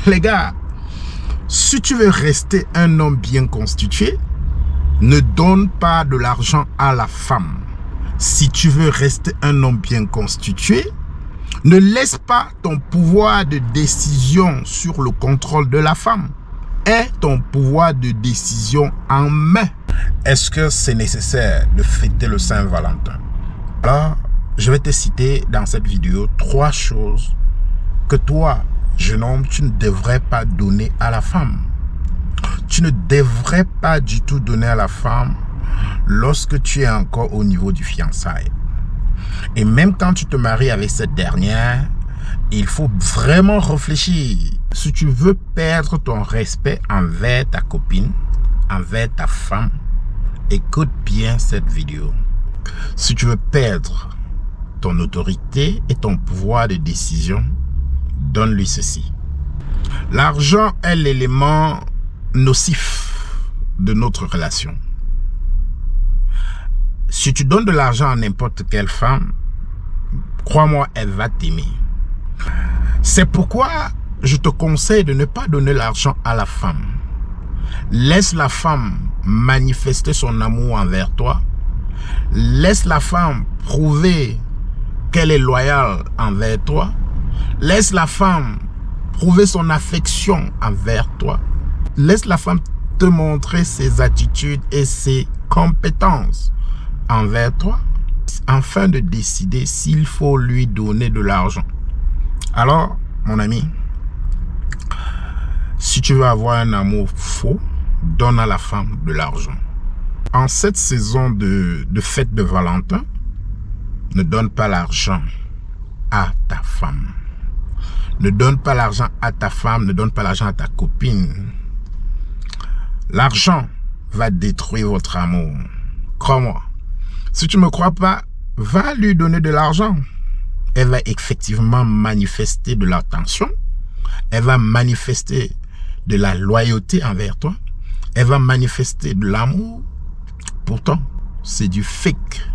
Les gars, si tu veux rester un homme bien constitué, ne donne pas de l'argent à la femme. Si tu veux rester un homme bien constitué, ne laisse pas ton pouvoir de décision sur le contrôle de la femme. Aie ton pouvoir de décision en main. Est-ce que c'est nécessaire de fêter le Saint-Valentin? Alors, je vais te citer dans cette vidéo 3 choses que toi, jeune homme, tu ne devrais pas donner à la femme. Tu ne devrais pas du tout donner à la femme lorsque tu es encore au niveau du fiançailles. Et même quand tu te maries avec cette dernière, il faut vraiment réfléchir. Si tu veux perdre ton respect envers ta copine, envers ta femme, écoute bien cette vidéo. Si tu veux perdre ton autorité et ton pouvoir de décision, donne-lui ceci. L'argent est l'élément nocif de notre relation. Si tu donnes de l'argent à n'importe quelle femme, crois-moi, elle va t'aimer. C'est pourquoi je te conseille de ne pas donner l'argent à la femme. Laisse la femme manifester son amour envers toi. Laisse la femme prouver qu'elle est loyale envers toi. Laisse la femme prouver son affection envers toi. Laisse la femme te montrer ses attitudes et ses compétences envers toi, afin de décider s'il faut lui donner de l'argent. Alors, mon ami, si tu veux avoir un amour faux, donne à la femme de l'argent. En cette saison de fête de Valentin, ne donne pas l'argent à ta femme. Ne donne pas l'argent à ta femme, ne donne pas l'argent à ta copine. L'argent va détruire votre amour. Crois-moi. Si tu ne me crois pas, va lui donner de l'argent. Elle va effectivement manifester de l'attention. Elle va manifester de la loyauté envers toi. Elle va manifester de l'amour. Pourtant, c'est du fake.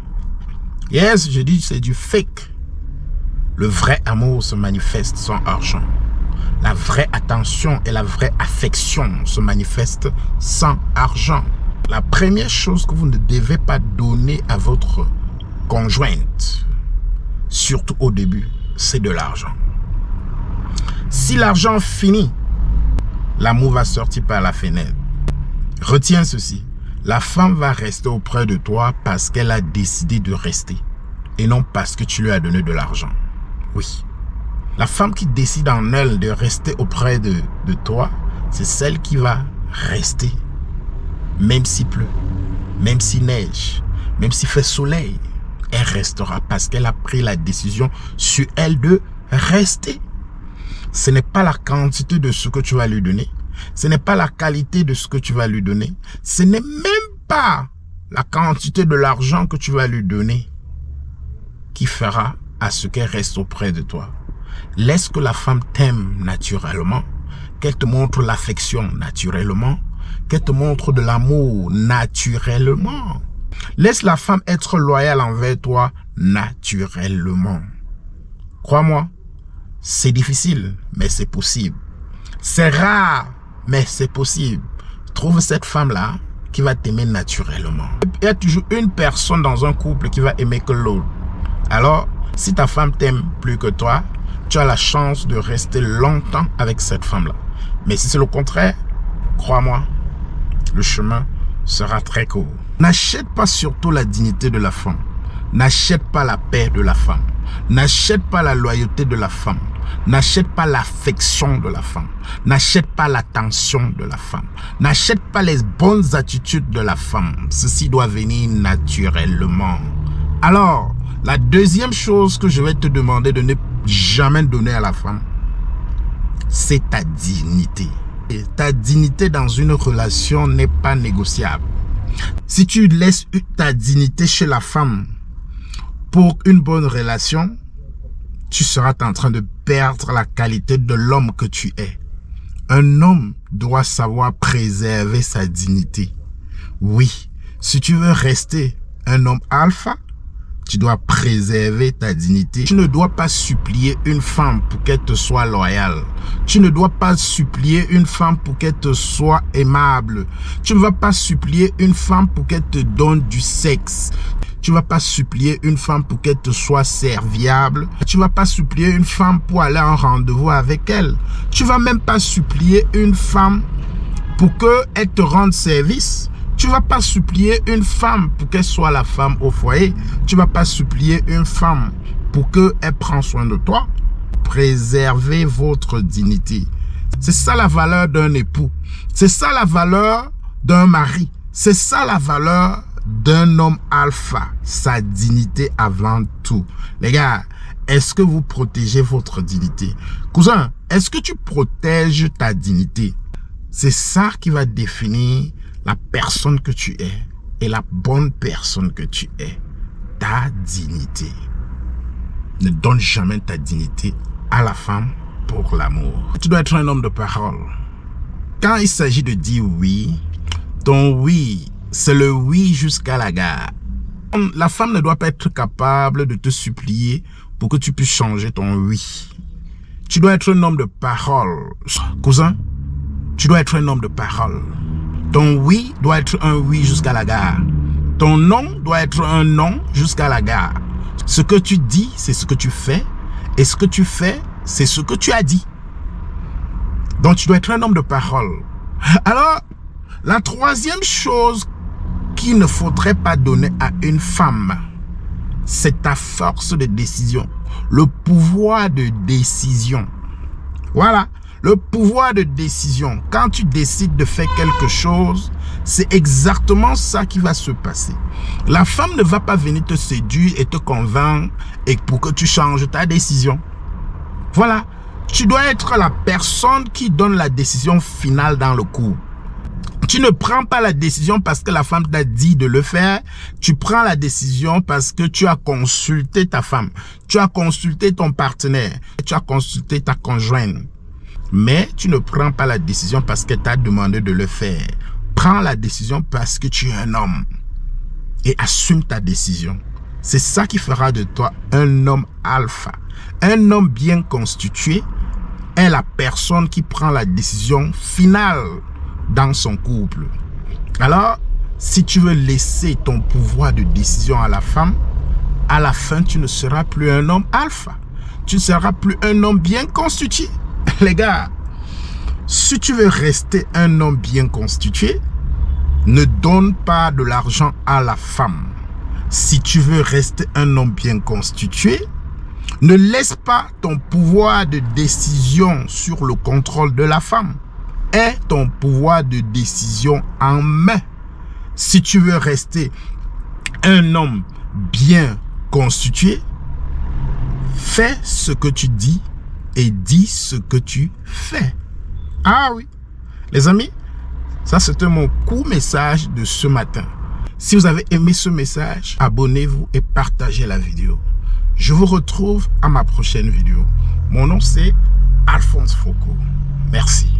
Yes, je dis c'est du fake. Le vrai amour se manifeste sans argent. La vraie attention et la vraie affection se manifestent sans argent. La première chose que vous ne devez pas donner à votre conjointe, surtout au début, c'est de l'argent. Si l'argent finit, l'amour va sortir par la fenêtre. Retiens ceci, la femme va rester auprès de toi parce qu'elle a décidé de rester et non parce que tu lui as donné de l'argent. Oui. La femme qui décide en elle de rester auprès de toi, c'est celle qui va rester. Même s'il pleut, même s'il neige, même s'il fait soleil, elle restera parce qu'elle a pris la décision sur elle de rester. Ce n'est pas la quantité de ce que tu vas lui donner. Ce n'est pas la qualité de ce que tu vas lui donner. Ce n'est même pas la quantité de l'argent que tu vas lui donner qui fera à ce qu'elle reste auprès de toi. Laisse que la femme t'aime naturellement, qu'elle te montre l'affection naturellement, qu'elle te montre de l'amour naturellement. Laisse la femme être loyale envers toi naturellement. Crois-moi, c'est difficile, mais c'est possible. C'est rare, mais c'est possible. Trouve cette femme-là qui va t'aimer naturellement. Il y a toujours une personne dans un couple qui va aimer que l'autre. Alors, si ta femme t'aime plus que toi, tu as la chance de rester longtemps avec cette femme-là. Mais si c'est le contraire, crois-moi, le chemin sera très court. N'achète pas surtout la dignité de la femme. N'achète pas la paix de la femme. N'achète pas la loyauté de la femme. N'achète pas l'affection de la femme. N'achète pas l'attention de la femme. N'achète pas les bonnes attitudes de la femme. Ceci doit venir naturellement. Alors, la deuxième chose que je vais te demander de ne jamais donner à la femme, c'est ta dignité. Et ta dignité dans une relation n'est pas négociable. Si tu laisses ta dignité chez la femme pour une bonne relation, tu seras en train de perdre la qualité de l'homme que tu es. Un homme doit savoir préserver sa dignité. Oui, si tu veux rester un homme alpha, Tu dois préserver ta dignité. Tu ne dois pas supplier une femme pour qu'elle te soit loyale. Tu ne dois pas supplier une femme pour qu'elle te soit aimable. Tu ne vas pas supplier une femme pour qu'elle te donne du sexe. Tu ne vas pas supplier une femme pour qu'elle te soit serviable. Tu ne vas pas supplier une femme pour aller en rendez-vous avec elle. Tu ne vas même pas supplier une femme pour qu'elle te rende service. Tu ne vas pas supplier une femme pour qu'elle soit la femme au foyer. Tu ne vas pas supplier une femme pour qu'elle prenne soin de toi. Préservez votre dignité. C'est ça la valeur d'un époux. C'est ça la valeur d'un mari. C'est ça la valeur d'un homme alpha. Sa dignité avant tout. Les gars, est-ce que vous protégez votre dignité? Cousin, est-ce que tu protèges ta dignité? C'est ça qui va définir la personne que tu es et la bonne personne que tu es. Ta dignité. Ne donne jamais ta dignité à la femme pour l'amour. Tu dois être un homme de parole. Quand il s'agit de dire oui, ton oui, c'est le oui jusqu'à la gare. La femme ne doit pas être capable de te supplier pour que tu puisses changer ton oui. Tu dois être un homme de parole. Cousin, tu dois être un homme de parole. Ton oui doit être un oui jusqu'à la gare. Ton non doit être un non jusqu'à la gare. Ce que tu dis, c'est ce que tu fais. Et ce que tu fais, c'est ce que tu as dit. Donc, tu dois être un homme de parole. Alors, la troisième chose qu'il ne faudrait pas donner à une femme, c'est ta force de décision. Le pouvoir de décision. Voilà. Le pouvoir de décision. Quand tu décides de faire quelque chose, c'est exactement ça qui va se passer. La femme ne va pas venir te séduire et te convaincre et pour que tu changes ta décision. Voilà. Tu dois être la personne qui donne la décision finale dans le couple. Tu ne prends pas la décision parce que la femme t'a dit de le faire. Tu prends la décision parce que tu as consulté ta femme. Tu as consulté ton partenaire. Tu as consulté ta conjointe. Mais tu ne prends pas la décision parce qu'elle t'a demandé de le faire. Prends la décision parce que tu es un homme. Et assume ta décision. C'est ça qui fera de toi un homme alpha. Un homme bien constitué est la personne qui prend la décision finale dans son couple. Alors, si tu veux laisser ton pouvoir de décision à la femme, à la fin, tu ne seras plus un homme alpha. Tu ne seras plus un homme bien constitué. Les gars, si tu veux rester un homme bien constitué, ne donne pas de l'argent à la femme. Si tu veux rester un homme bien constitué, ne laisse pas ton pouvoir de décision sur le contrôle de la femme. Aie ton pouvoir de décision en main. Si tu veux rester un homme bien constitué, fais ce que tu dis et dis ce que tu fais. Ah oui, les amis, ça c'était mon court message de ce matin. Si vous avez aimé ce message, abonnez-vous et partagez la vidéo. Je vous retrouve à ma prochaine vidéo. Mon nom c'est Alphonse Foucault. Merci.